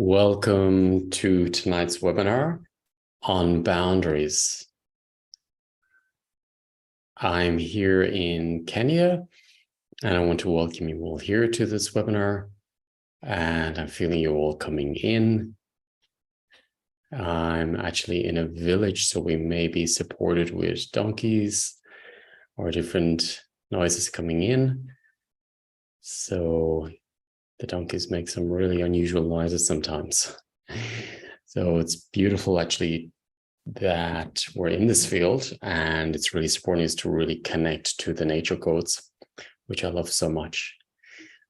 Welcome to tonight's webinar on boundaries. I'm here in Kenya, and I want to welcome you all here to this webinar. And I'm feeling you all coming in. I'm actually in a village, so we may be supported with donkeys or different noises coming in. So the donkeys make some really unusual noises sometimes. So it's beautiful actually that we're in this field, and it's really supporting us to really connect to the nature codes, which I love so much.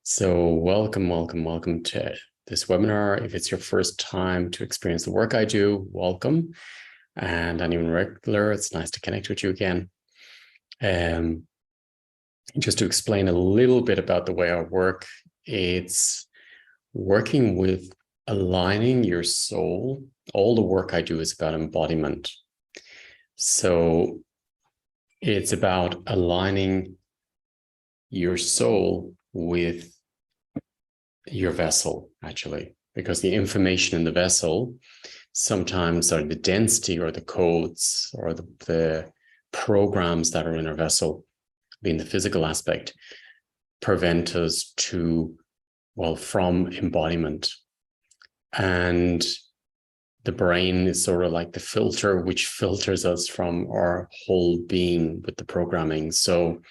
So welcome to this webinar. If it's your first time to experience the work I do, welcome. And anyone regular, it's nice to connect with you again. Just to explain a little bit about the way I work, it's working with aligning your soul. All the work I do is about embodiment. So it's about aligning your soul with your vessel, actually, because the information in the vessel sometimes are the density or the codes or the programs that are in our vessel, being the physical aspect, prevent us from embodiment. And the brain is sort of like the filter which filters us from our whole being with the programming. So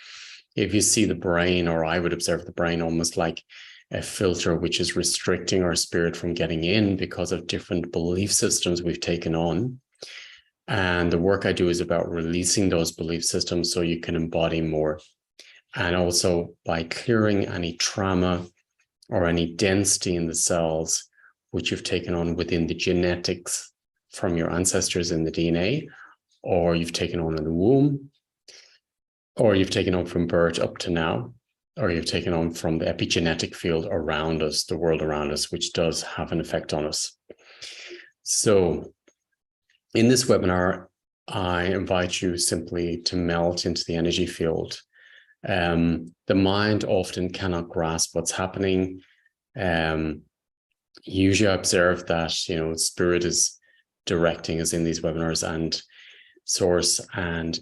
if you see the brain, or I would observe the brain almost like a filter which is restricting our spirit from getting in because of different belief systems we've taken on. And the work I do is about releasing those belief systems so you can embody more. And also by clearing any trauma or any density in the cells which you've taken on within the genetics from your ancestors in the DNA, or you've taken on in the womb, or you've taken on from birth up to now, or you've taken on from the epigenetic field around us, the world around us, which does have an effect on us. So in this webinar, I invite you simply to melt into the energy field. The mind often cannot grasp what's happening. Usually I observe that, spirit is directing us in these webinars and source, and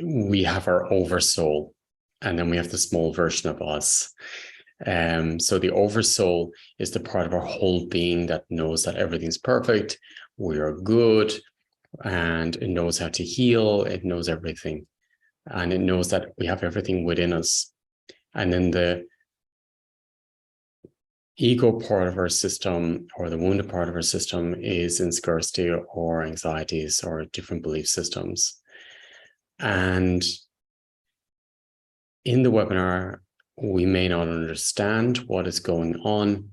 we have our oversoul, and then we have the small version of us. So the oversoul is the part of our whole being that knows that everything's perfect, we are good, and it knows how to heal, it knows everything. And it knows that we have everything within us. And then the ego part of our system, or the wounded part of our system, is in scarcity or anxieties or different belief systems. And in the webinar, we may not understand what is going on,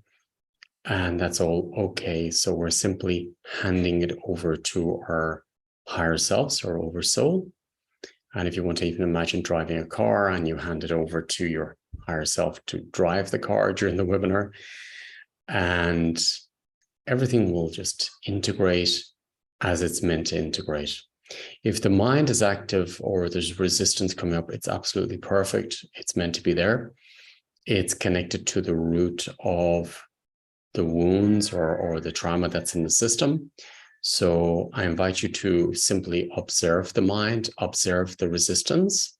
and that's all okay. So we're simply handing it over to our higher selves or oversoul. And if you want to even imagine driving a car and you hand it over to your higher self to drive the car during the webinar, and everything will just integrate as it's meant to integrate. If the mind is active or there's resistance coming up, it's absolutely perfect. It's meant to be there. It's connected to the root of the wounds or the trauma that's in the system. So I invite you to simply observe the mind, observe the resistance.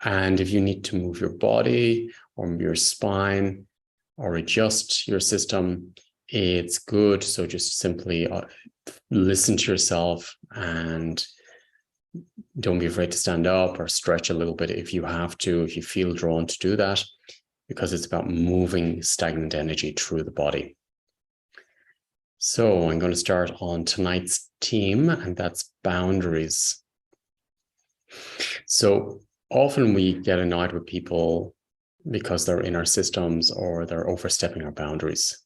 And if you need to move your body or your spine or adjust your system, it's good. So just simply listen to yourself, and don't be afraid to stand up or stretch a little bit if you have to, if you feel drawn to do that, because it's about moving stagnant energy through the body. So I'm going to start on tonight's theme, and that's boundaries. So often we get annoyed with people because they're in our systems or they're overstepping our boundaries.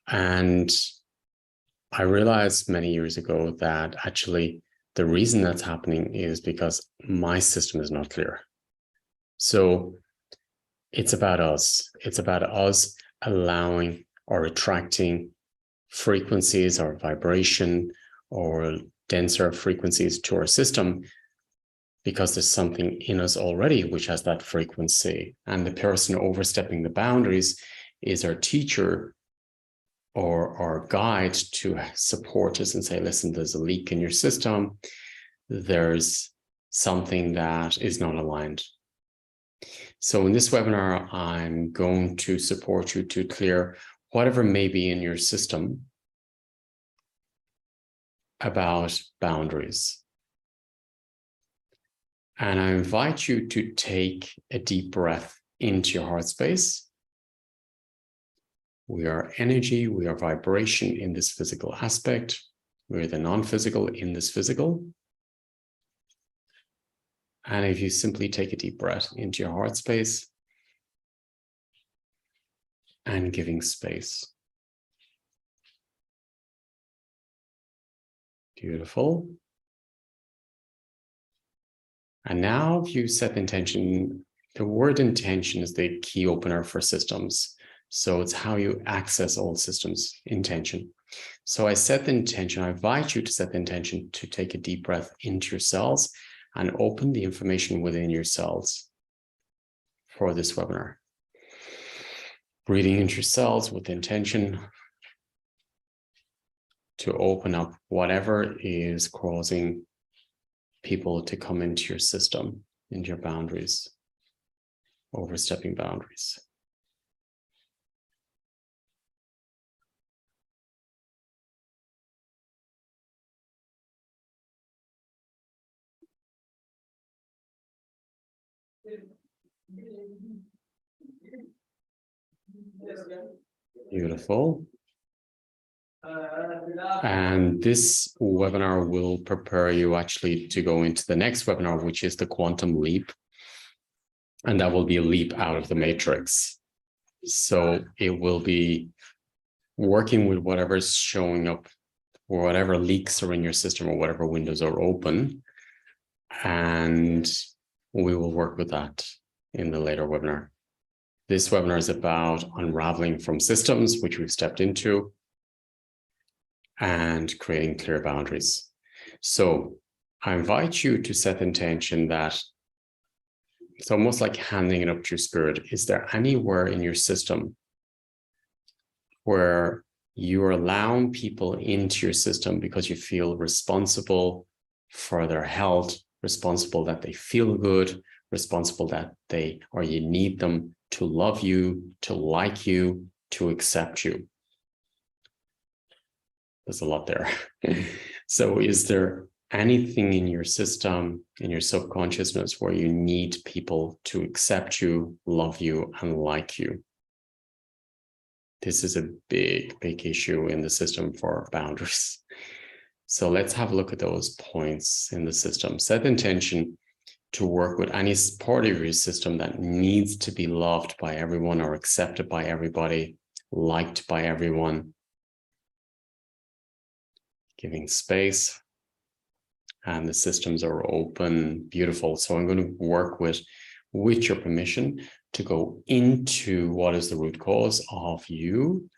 And I realized many years ago that actually the reason that's happening is because my system is not clear. So it's about us. It's about us allowing or attracting frequencies or vibration or denser frequencies to our system, because there's something in us already which has that frequency. And the person overstepping the boundaries is our teacher or guide to support us and say, listen, there's a leak in your system. There's something that is not aligned. So in this webinar, I'm going to support you to clear whatever may be in your system about boundaries. And I invite you to take a deep breath into your heart space. We are energy, we are vibration in this physical aspect. We're the non-physical in this physical. And if you simply take a deep breath into your heart space and giving space. Beautiful. And now if you set the intention, the word intention is the key opener for systems. So it's how you access all systems, intention. So I set the intention, I invite you to set the intention to take a deep breath into your cells and open the information within your cells for this webinar. Breathing into your cells with the intention to open up whatever is causing people to come into your system, into your boundaries, overstepping boundaries. Beautiful. And this webinar will prepare you actually to go into the next webinar, which is the quantum leap. And that will be a leap out of the matrix. So it will be working with whatever's showing up or whatever leaks are in your system or whatever windows are open. And we will work with that in the later webinar. This webinar is about unraveling from systems, which we've stepped into, and creating clear boundaries. So I invite you to set the intention that it's almost like handing it up to your spirit. Is there anywhere in your system where you're allowing people into your system because you feel responsible for their health, responsible that they feel good, responsible that they or you need them to love you, to like you, to accept you? There's a lot there. So is there anything in your system, in your subconsciousness, where you need people to accept you, love you, and like you? This is a big, big issue in the system for boundaries. So let's have a look at those points in the system. Set the intention to work with any part of your system that needs to be loved by everyone or accepted by everybody, liked by everyone. Giving space, and the systems are open, beautiful. So I'm going to work with your permission to go into what is the root cause of you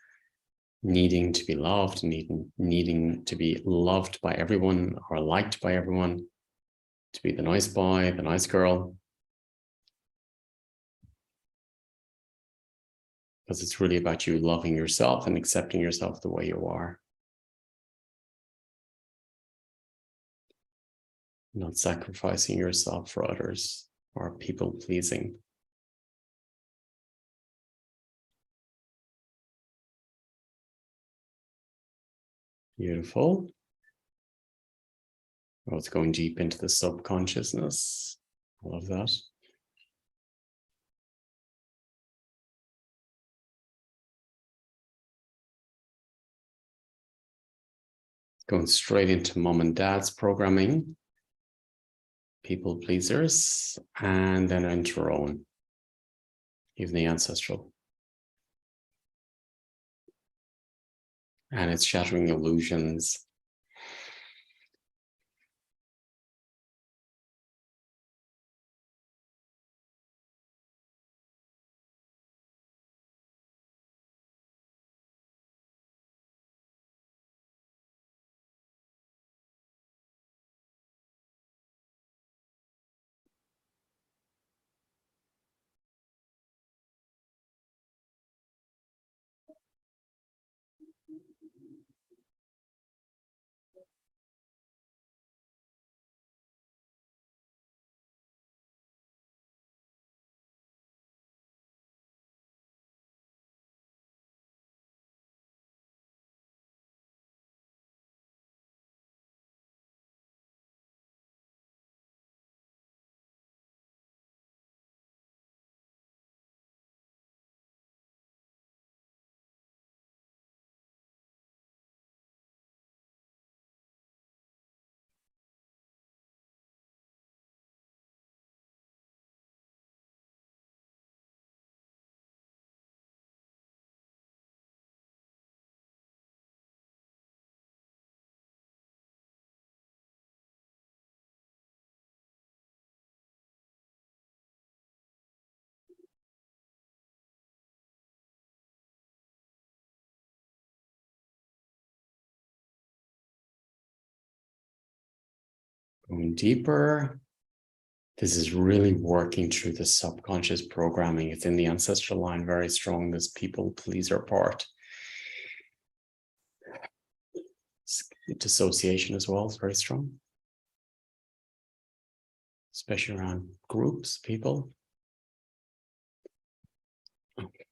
needing to be loved, needing to be loved by everyone or liked by everyone, to be the nice boy, the nice girl. Because it's really about you loving yourself and accepting yourself the way you are. Not sacrificing yourself for others or people pleasing. Beautiful. Oh, it's going deep into the subconsciousness. I love that. Going straight into mom and dad's programming, people pleasers, and then into your own, even the ancestral. And it's shattering illusions. Going deeper. This is really working through the subconscious programming. It's in the ancestral line, very strong, this people pleaser part. Dissociation as well is very strong, especially around groups, people. Okay.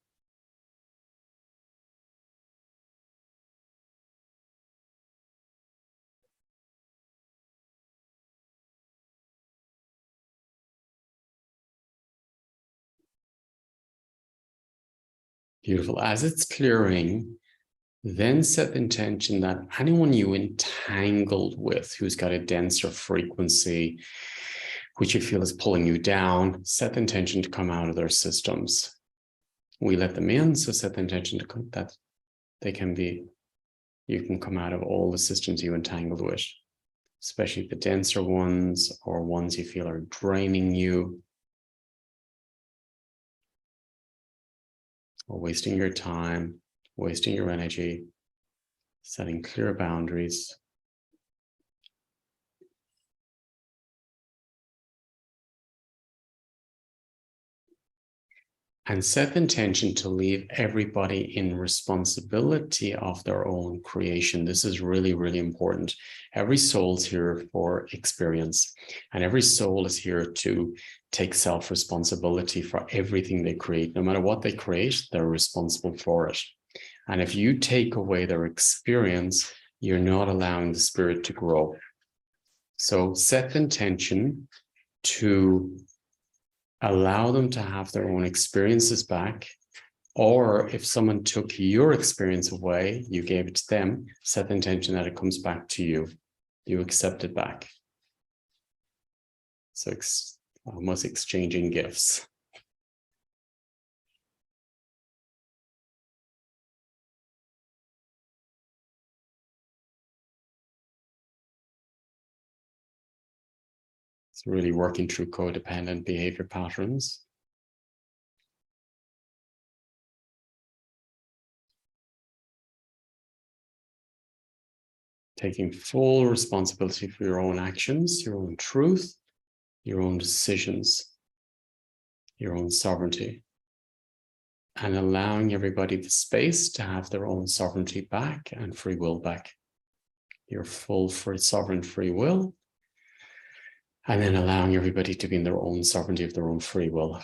Beautiful. As it's clearing, then set the intention that anyone you entangled with who's got a denser frequency, which you feel is pulling you down, set the intention to come out of their systems. We let them in, so set the intention to come, that they can be, you can come out of all the systems you entangled with, especially the denser ones or ones you feel are draining you or wasting your time, wasting your energy, setting clear boundaries. And set the intention to leave everybody in responsibility of their own creation. This is really, really important. Every soul's here for experience, and every soul is here to take self-responsibility for everything they create. No matter what they create, they're responsible for it. And if you take away their experience, you're not allowing the spirit to grow. So set the intention to allow them to have their own experiences back. Or if someone took your experience away, you gave it to them, set the intention that it comes back to you. You accept it back. So almost exchanging gifts. It's really working through codependent behavior patterns. Taking full responsibility for your own actions, your own truth, your own decisions, your own sovereignty, and allowing everybody the space to have their own sovereignty back and free will back. Your full sovereign free will. And then allowing everybody to be in their own sovereignty of their own free will.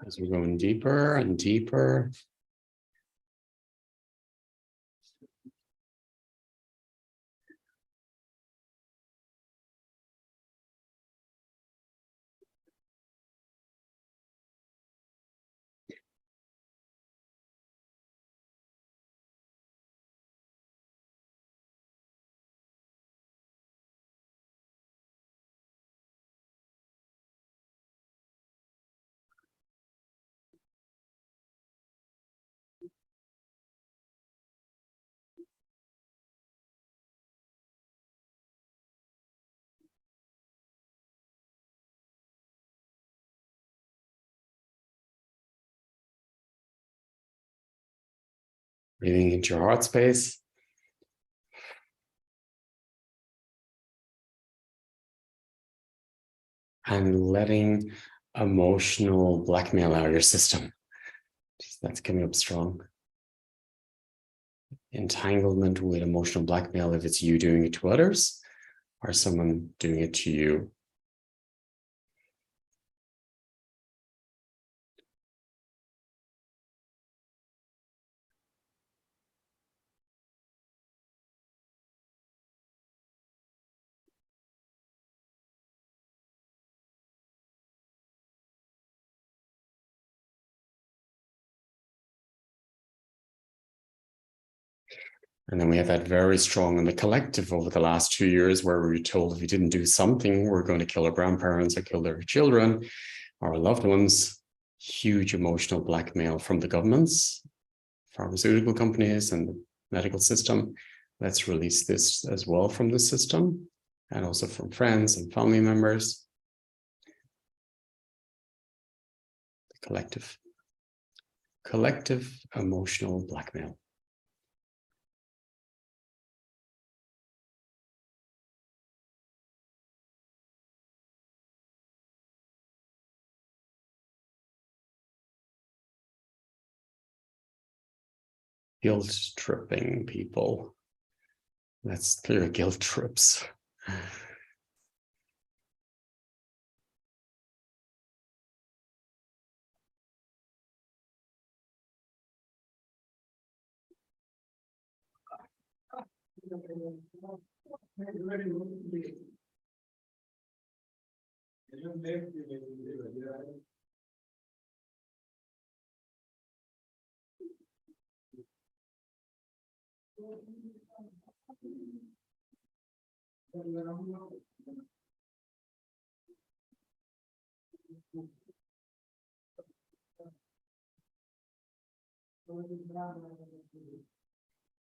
As we're going deeper and deeper. Breathing into your heart space. And letting emotional blackmail out of your system. That's coming up strong. Entanglement with emotional blackmail, if it's you doing it to others or someone doing it to you. And then we have that very strong in the collective over the last 2 years where we were told if we didn't do something, we're going to kill our grandparents or kill their children, our loved ones. huge emotional blackmail from the governments, pharmaceutical companies, and the medical system. Let's release this as well from the system, and also from friends and family members. The collective emotional blackmail. Guilt tripping people. Let's clear guilt trips.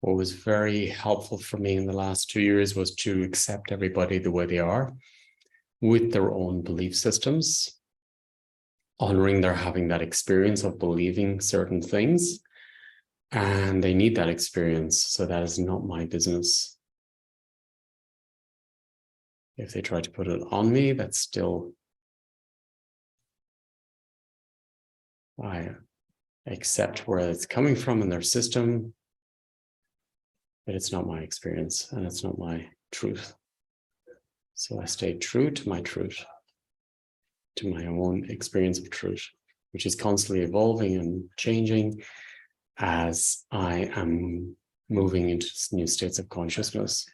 What was very helpful for me in the last 2 years was to accept everybody the way they are, with their own belief systems, honoring their having that experience of believing certain things, and they need that experience. So that is not my business. If they try to put it on me, that's still, I accept where it's coming from in their system, but it's not my experience and it's not my truth. So I stay true to my truth, to my own experience of truth, which is constantly evolving and changing as I am moving into new states of consciousness.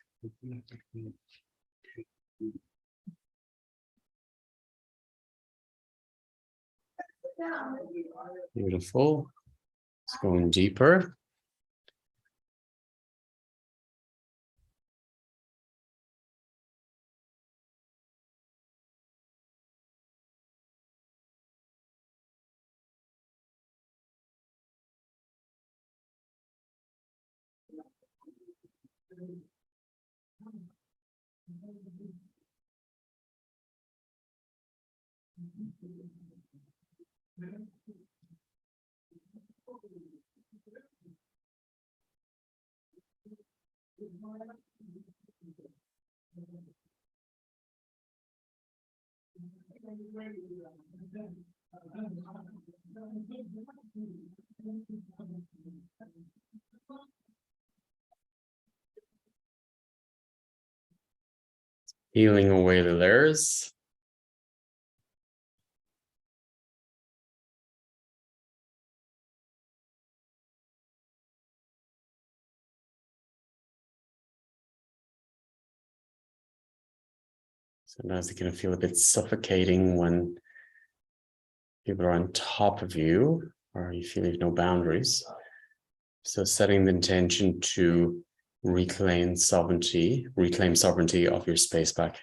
Beautiful. It's going deeper. Healing away the layers. Sometimes it can feel a bit suffocating when people are on top of you, or you feel you have no boundaries. So setting the intention to reclaim sovereignty of your space back.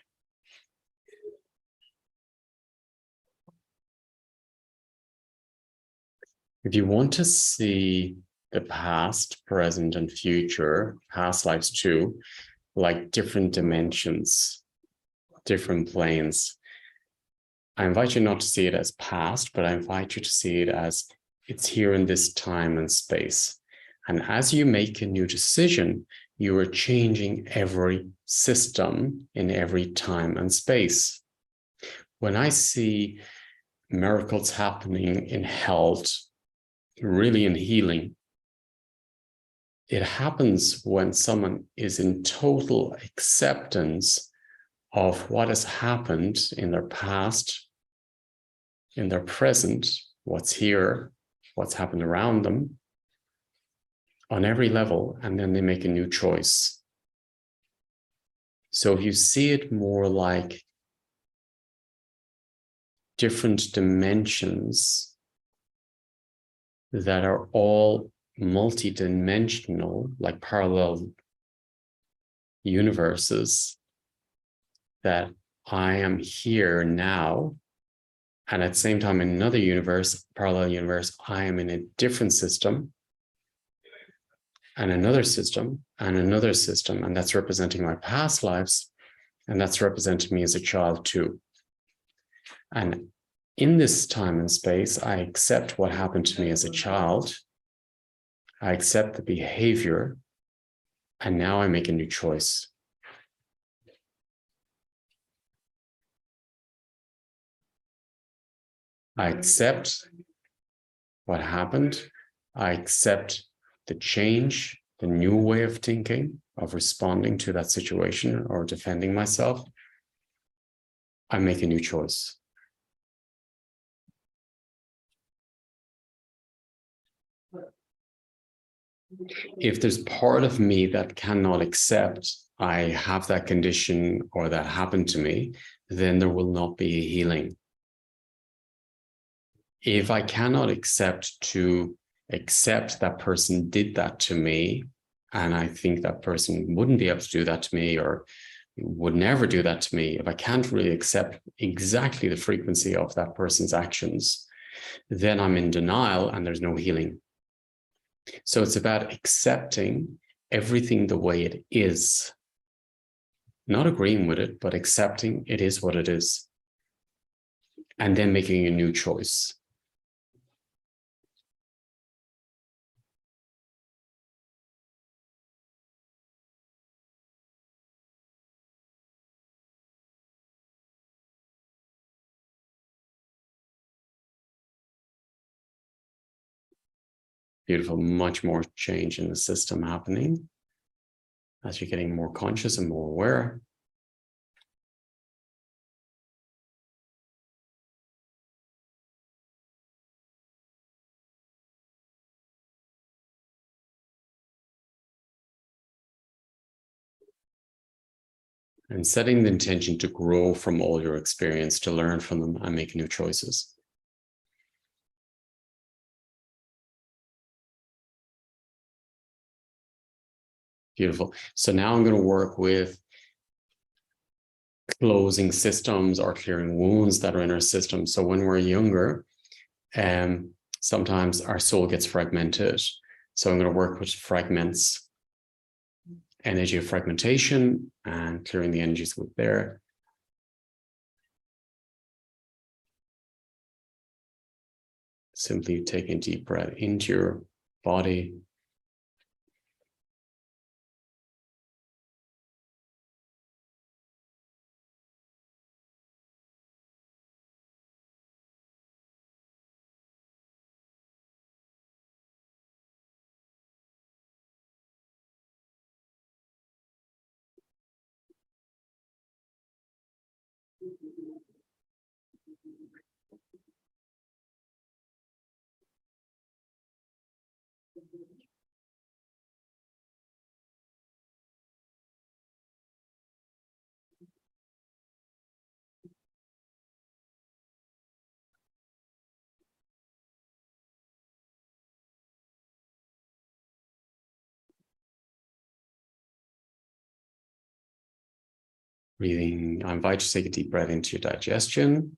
If you want to see the past, present, and future, past lives too, like different dimensions, different planes, I invite you not to see it as past, but I invite you to see it as it's here in this time and space. And as you make a new decision, you are changing every system in every time and space. When I see miracles happening in health, really in healing, it happens when someone is in total acceptance of what has happened in their past, in their present, what's here, what's happened around them, on every level, and then they make a new choice. So if you see it more like different dimensions that are all multidimensional, like parallel universes, that I am here now And at the same time, in another universe, parallel universe, I am in a different system and another system and another system. And that's representing my past lives. And that's representing me as a child too. And in this time and space, I accept what happened to me as a child. I accept the behavior. And now I make a new choice. I accept what happened. I accept the change, the new way of thinking, of responding to that situation or defending myself. I make a new choice. If there's part of me that cannot accept I have that condition or that happened to me, then there will not be a healing. If I cannot accept that person did that to me, and I think that person wouldn't be able to do that to me or would never do that to me, if I can't really accept exactly the frequency of that person's actions, then I'm in denial and there's no healing. So it's about accepting everything the way it is. Not agreeing with it, but accepting it is what it is. And then making a new choice. Beautiful, much more change in the system happening as you're getting more conscious and more aware. And setting the intention to grow from all your experience, to learn from them and make new choices. Beautiful. So now I'm going to work with closing systems or clearing wounds that are in our system. So when we're younger, sometimes our soul gets fragmented. So I'm going to work with fragments, energy of fragmentation, and clearing the energies with there. Simply taking a deep breath into your body. Breathing, I invite you to take a deep breath into your digestion.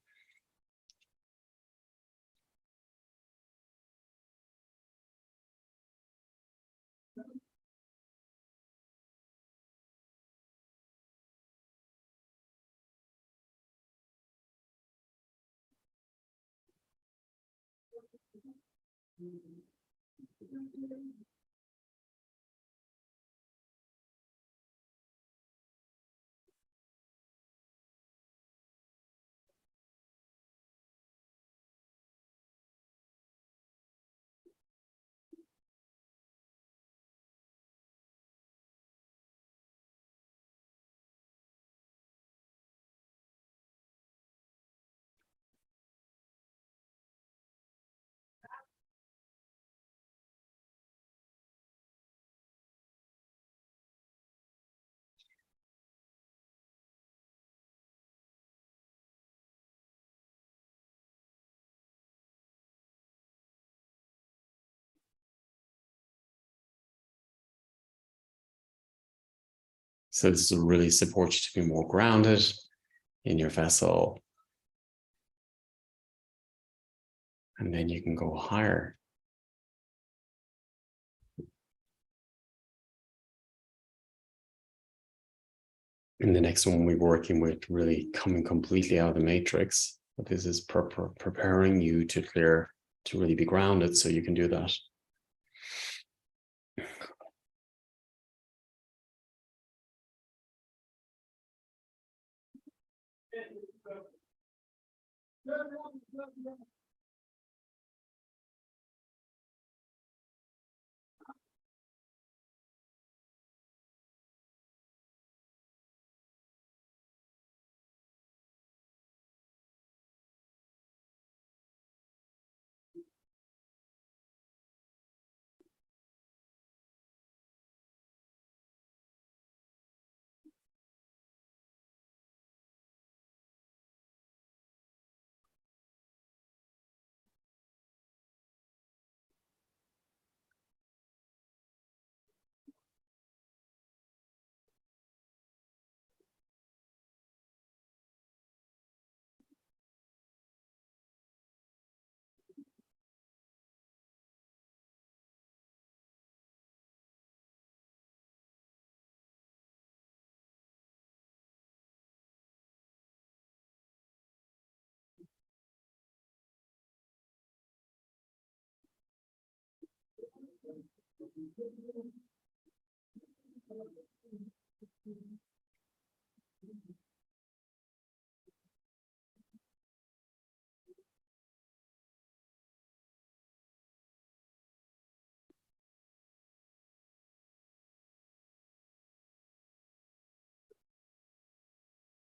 So this will really support you to be more grounded in your vessel. And then you can go higher. In the next one, we're working with really coming completely out of the matrix. But this is preparing you to clear, to really be grounded so you can do that.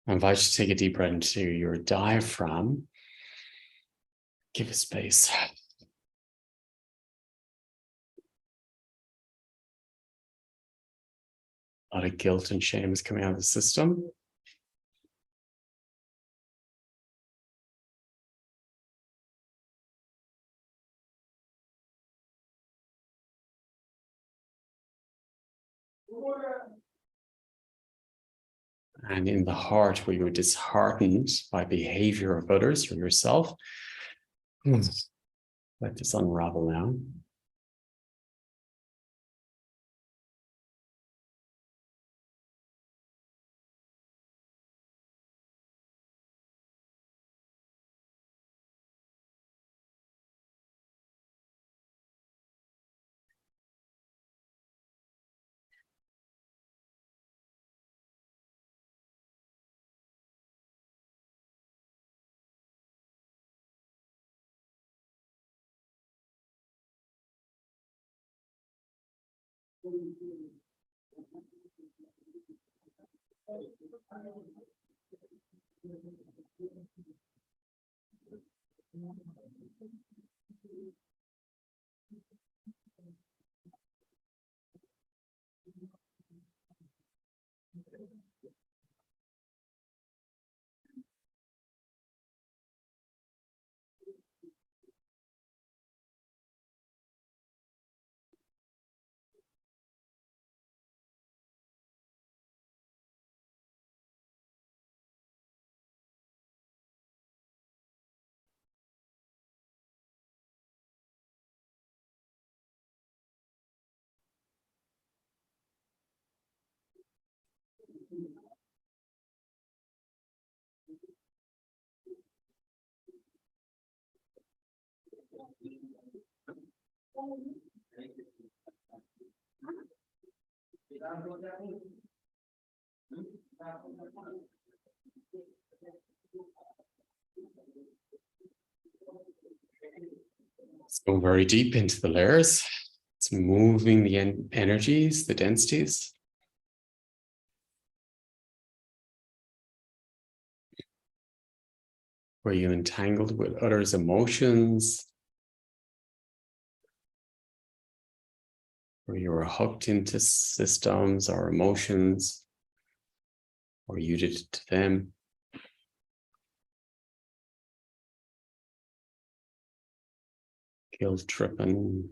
I invite you to take a deep breath into your diaphragm. Give it space. A lot of guilt and shame is coming out of the system. And in the heart, where you're disheartened by behavior of others or yourself, let this unravel now. Let's go very deep into the layers. It's moving the energies, the densities. Were you entangled with others' emotions? Or you were hooked into systems or emotions? Or you did it to them? Guilt tripping.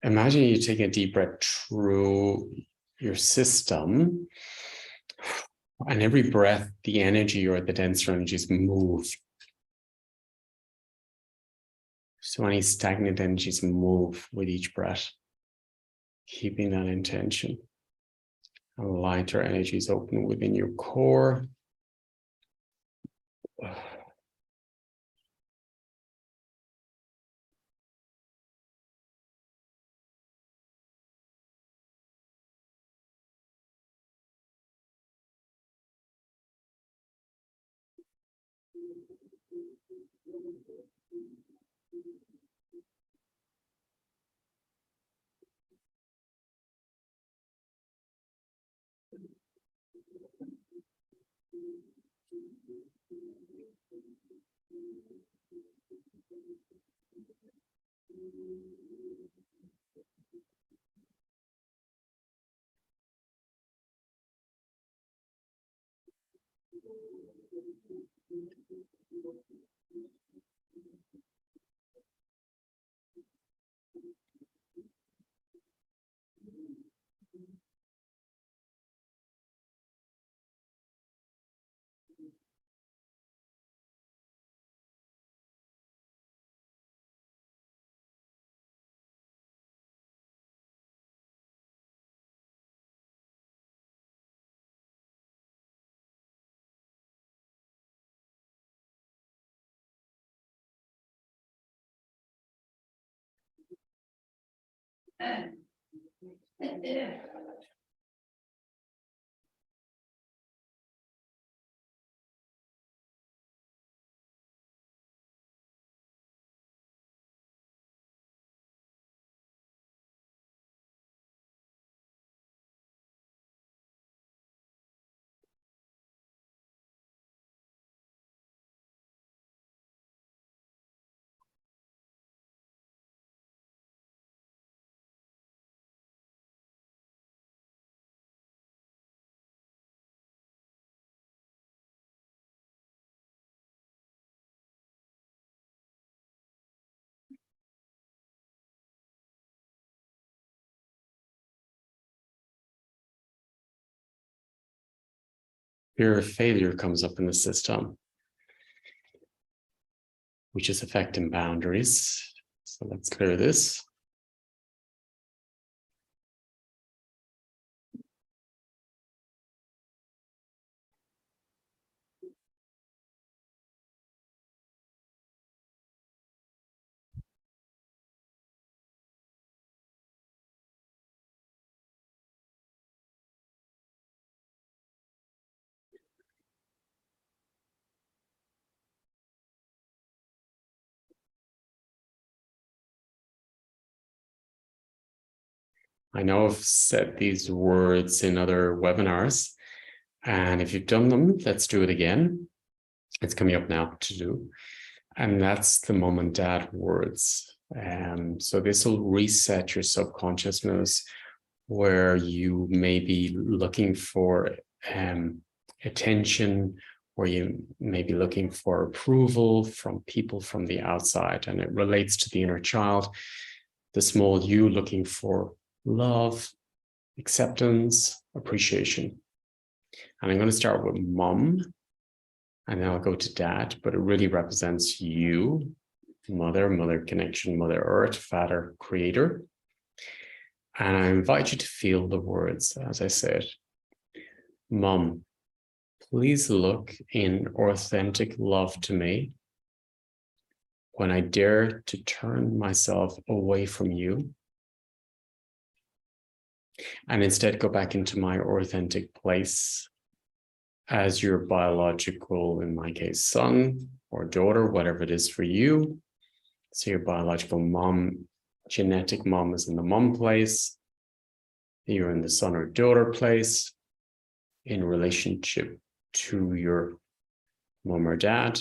Imagine you take a deep breath through your system, and every breath, the energy or the denser energies move. So any stagnant energies move with each breath, keeping that intention. And lighter energies open within your core. Fear of failure comes up in the system, which is affecting boundaries. So let's clear this. I know I've said these words in other webinars, and if you've done them, let's do it again. It's coming up now to do. And that's the mom and dad words. So this will reset your subconsciousness where you may be looking for attention, or you may be looking for approval from people from the outside. And it relates to the inner child, the small you looking for love, acceptance, appreciation. And I'm going to start with mom, and then I'll go to dad, but it really represents you, mother connection, mother earth, father creator. And I invite you to feel the words as I said. Mom, please look in authentic love to me when I dare to turn myself away from you and instead go back into my authentic place as your biological, in my case, son or daughter, whatever it is for you. So your biological mom, genetic mom is in the mom place. You're in the son or daughter place in relationship to your mom or dad.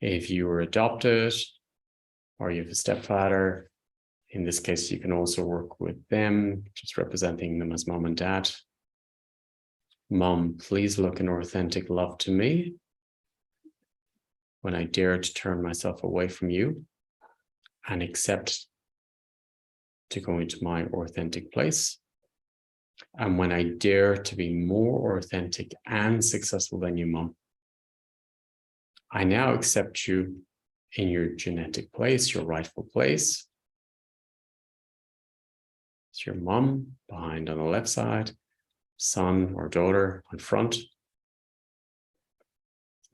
If you were adopted or you have a stepfather, in this case, you can also work with them, just representing them as mom and dad. Mom, please look in authentic love to me when I dare to turn myself away from you and accept to go into my authentic place. And when I dare to be more authentic and successful than you, Mom, I now accept you in your genetic place, your rightful place. It's your mom behind on the left side, son or daughter on front.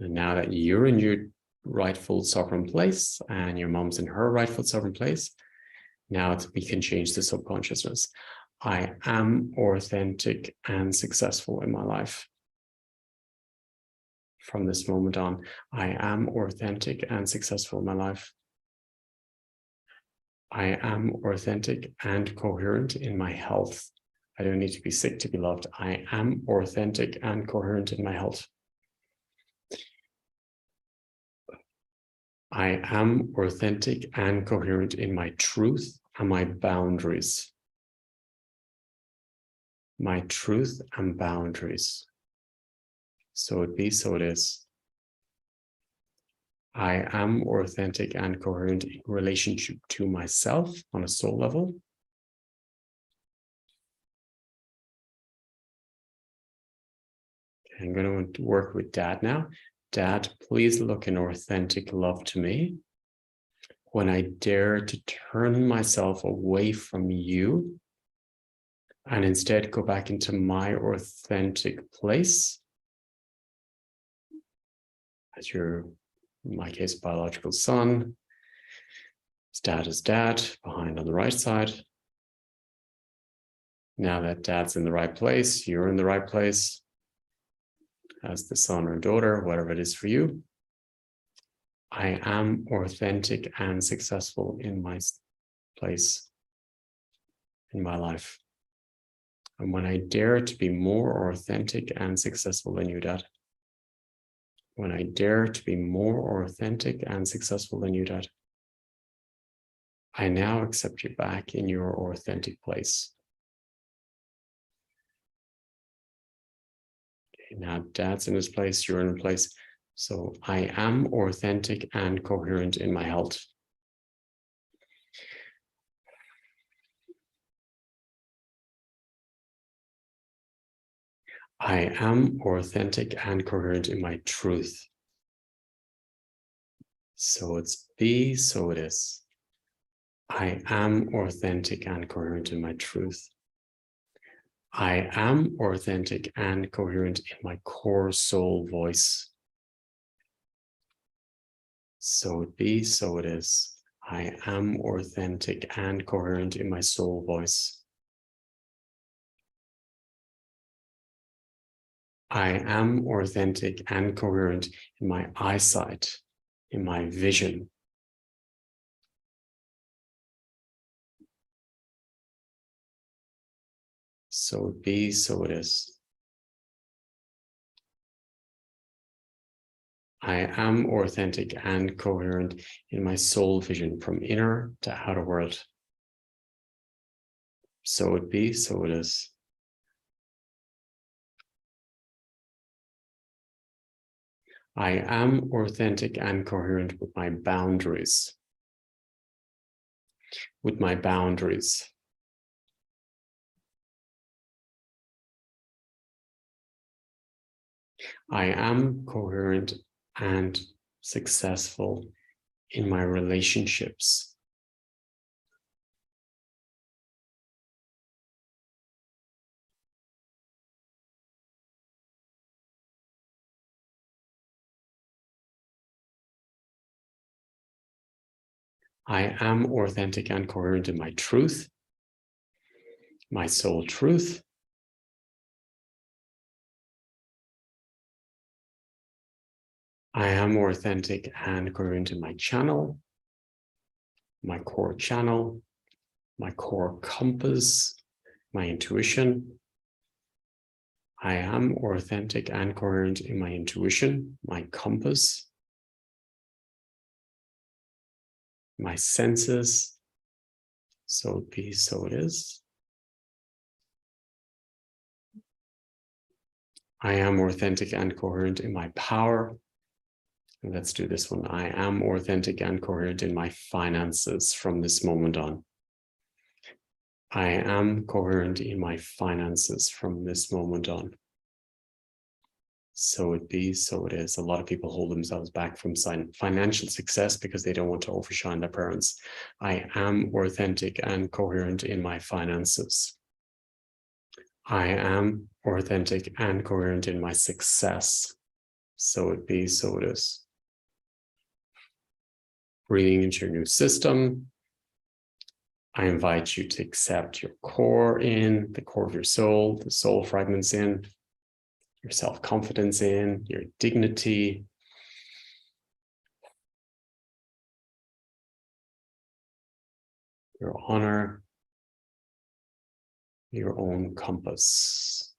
And now that you're in your rightful sovereign place and your mom's in her rightful sovereign place, now we can change the subconsciousness. I am authentic and successful in my life. From this moment on, I am authentic and successful in my life. I am authentic and coherent in my health. I don't need to be sick to be loved. I am authentic and coherent in my health. I am authentic and coherent in my truth and my boundaries. My truth and boundaries. So it be, so it is. I am authentic and coherent in relationship to myself on a soul level. I'm going to work with Dad now. Dad, please look in authentic love to me when I dare to turn myself away from you and instead go back into my authentic place as your, in my case, biological son. Dad is dad, behind on the right side. Now that dad's in the right place, you're in the right place as the son or daughter, whatever it is for you. I am authentic and successful in my place, in my life. And when I dare to be more authentic and successful than you, Dad. When I dare to be more authentic and successful than you, Dad. I now accept you back in your authentic place. Okay, now Dad's in his place, you're in a place. So I am authentic and coherent in my health. I am authentic and coherent in my truth. So it's be, so it is. I am authentic and coherent in my truth. I am authentic and coherent in my core soul voice. So it be, so it is. I am authentic and coherent in my soul voice. I am authentic and coherent in my eyesight, in my vision. So it be, so it is. I am authentic and coherent in my soul vision from inner to outer world. So it be, so it is. I am authentic and coherent with my boundaries. With my boundaries. I am coherent and successful in my relationships. I am authentic and coherent in my truth, my soul truth. I am authentic and coherent in my channel, my core channel, my core compass, my intuition. I am authentic and coherent in my intuition, my compass, my senses. So it be, so it is. I am authentic and coherent in my power. Let's do this one. I am authentic and coherent in my finances from this moment on. I am coherent in my finances from this moment on. So it be, so it is. A lot of people hold themselves back from financial success because they don't want to overshine their parents. I am authentic and coherent in my finances. I am authentic and coherent in my success. So it be, so it is. Breathing into your new system. I invite you to accept your core in, the core of your soul, the soul fragments in, your self-confidence in, your dignity, your honor, your own compass.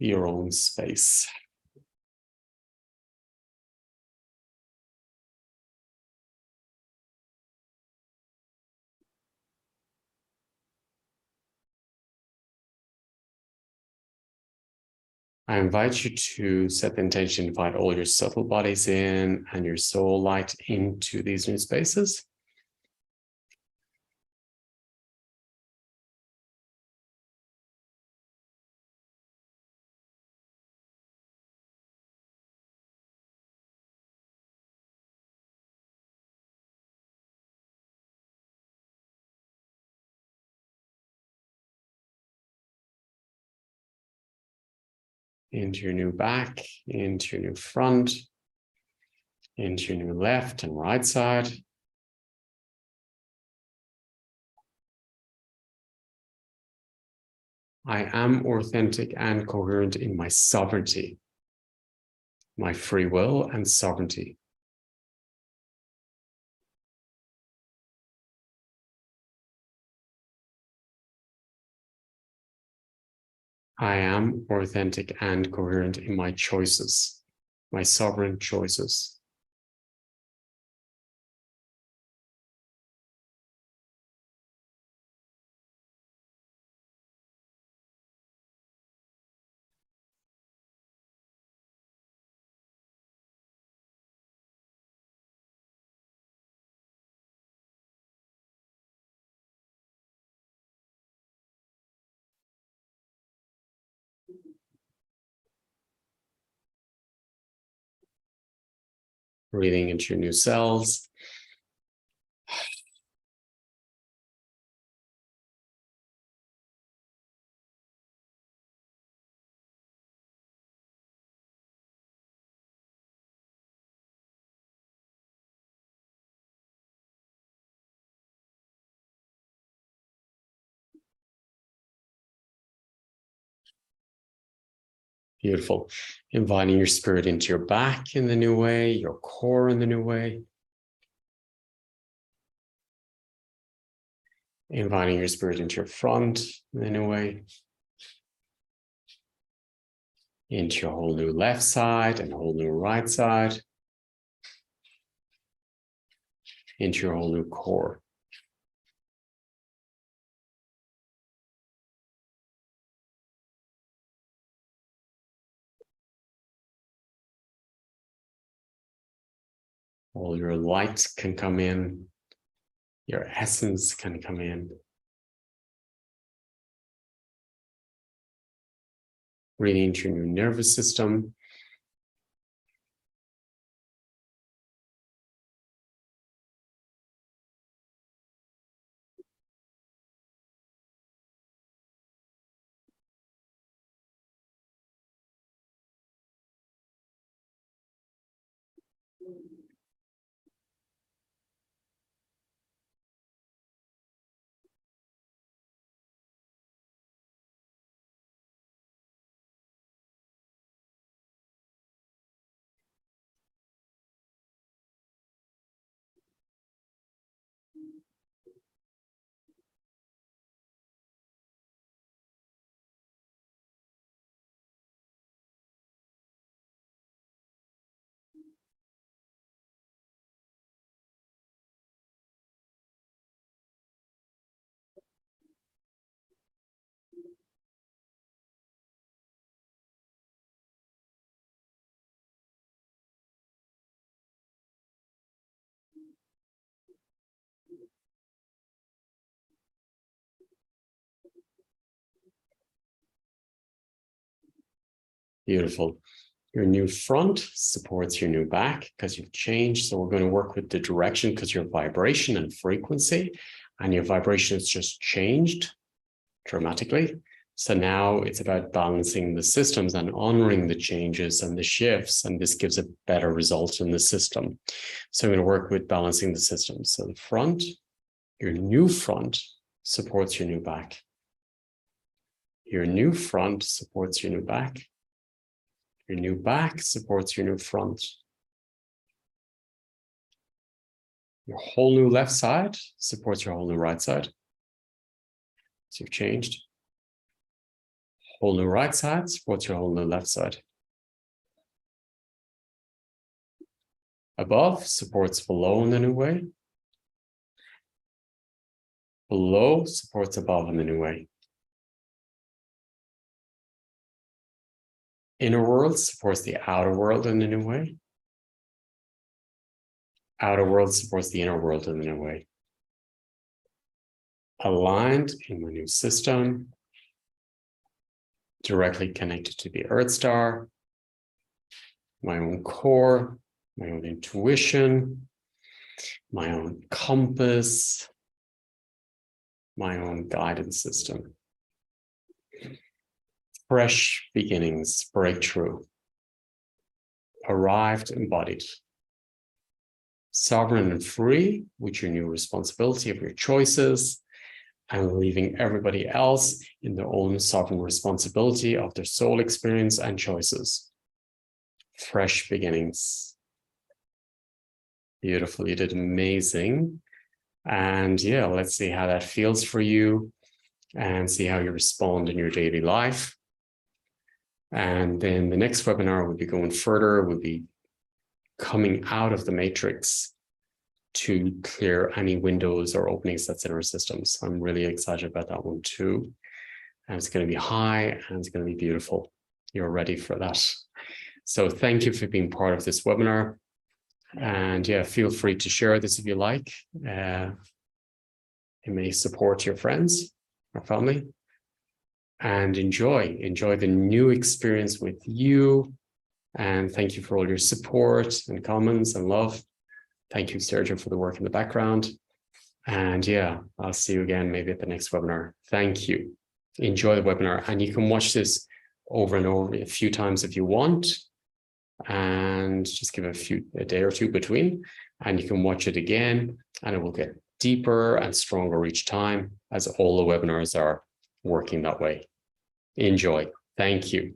Your own space. I invite you to set the intention, invite all your subtle bodies in and your soul light into these new spaces. Into your new back, into your new front, into your new left and right side. I am authentic and coherent in my sovereignty, my free will and sovereignty. I am authentic and coherent in my choices, my sovereign choices. Breathing into your new cells. Beautiful. Inviting your spirit into your back in the new way, your core in the new way. Inviting your spirit into your front in the new way. Into your whole new left side and whole new right side. Into your whole new core. All your light can come in. Your essence can come in. Breathing into your new nervous system. Beautiful. Your new front supports your new back because you've changed. So we're going to work with the direction because your vibration and frequency and your vibration has just changed dramatically. So now it's about balancing the systems and honoring the changes and the shifts. And this gives a better result in the system. So I'm going to work with balancing the systems. So the front, your new front supports your new back. Your new front supports your new back. Your new back supports your new front. Your whole new left side supports your whole new right side. So you've changed. Whole new right side supports your whole new left side. Above supports below in the new way. Below supports above in the new way. Inner world supports the outer world in the new way. Outer world supports the inner world in the new way. Aligned in my new system. Directly connected to the Earth Star. My own core. My own intuition. My own compass. My own guidance system. Fresh beginnings, breakthrough. Arrived, embodied. Sovereign and free with your new responsibility of your choices and leaving everybody else in their own sovereign responsibility of their soul experience and choices. Fresh beginnings. Beautiful, you did amazing. And yeah, let's see how that feels for you and see how you respond in your daily life. And then the next webinar will be going further, will be coming out of the matrix to clear any windows or openings that's in our systems. I'm really excited about that one too. And it's going to be high and it's going to be beautiful. You're ready for that. So thank you for being part of this webinar. And yeah, feel free to share this if you like. It may support your friends or family. And enjoy the new experience with you And thank you for all your support and comments and love. Thank you, Sergio, for the work in the background. And yeah, I'll see you again maybe at the next webinar. Thank you. Enjoy the webinar. And you can watch this over and over a few times if you want. And just give a day or two between. And you can watch it again. And it will get deeper and stronger each time, as all the webinars are working that way. Enjoy. Thank you.